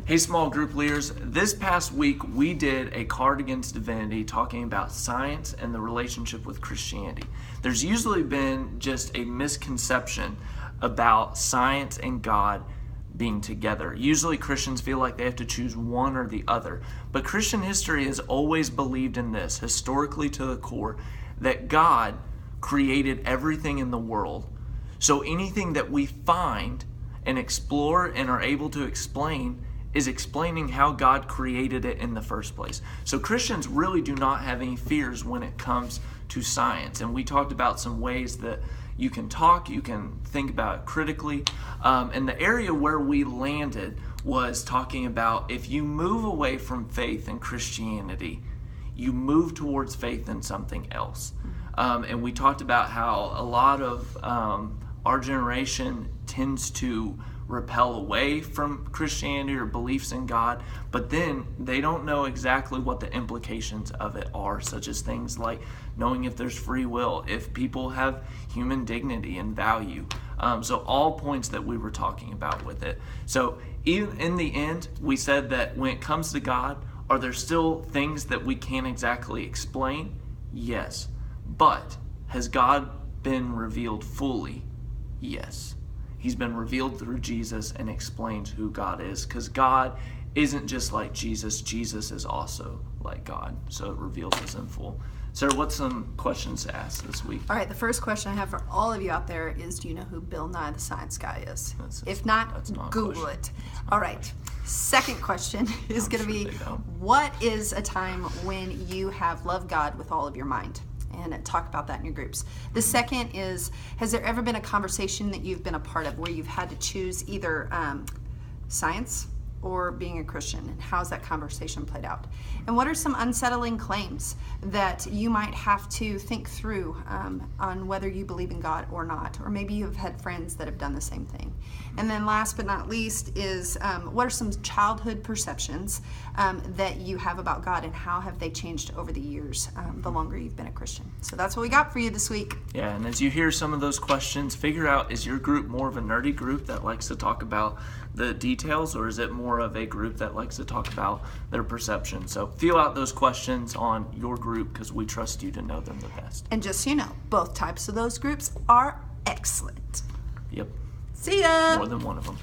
Hey, small group leaders. This past week, we did a card against divinity talking about science and the relationship with Christianity. There's usually been just a misconception about science and God being together. Usually Christians feel like they have to choose one or the other. But Christian history has always believed in this, historically to the core, that God created everything in the world. So anything that we find and explore and are able to explain is explaining how God created it in the first place. So Christians really do not have any fears when it comes to science. And we talked about some ways that you can talk, you can think about it critically. And the area where we landed was talking about if you move away from faith in Christianity, you move towards faith in something else. And we talked about how a lot of our generation tends to repel away from Christianity or beliefs in God, but then they don't know exactly what the implications of it are, such as things like knowing if there's free will, if people have human dignity and value. So all points that we were talking about with it. So even in the end, we said that when it comes to God, are there still things that we can't exactly explain? Yes. But has God been revealed fully? Yes. He's been revealed through Jesus and explains who God is, because God isn't just like Jesus. Jesus is also like God, so it reveals us in full. Sarah, what's some questions to ask this week? All right, the first question I have for all of you out there is, do you know who Bill Nye the Science Guy is? If not, Google it. All right. Second question is going to be, what is a time when you have loved God with all of your mind? And talk about that in your groups. The second is, has there ever been a conversation that you've been a part of where you've had to choose either science or being a Christian, and how's that conversation played out? And what are some unsettling claims that you might have to think through on whether you believe in God or not? Or maybe you've had friends that have done the same thing. And then last but not least is, what are some childhood perceptions that you have about God, and how have they changed over the years, the longer you've been a Christian? So that's what we got for you this week. Yeah, and as you hear some of those questions, figure out, is your group more of a nerdy group that likes to talk about the details, or is it more of a group that likes to talk about their perception? So feel out those questions on your group, because we trust you to know them the best. And just so you know, both types of those groups are excellent. Yep. See ya! More than one of them.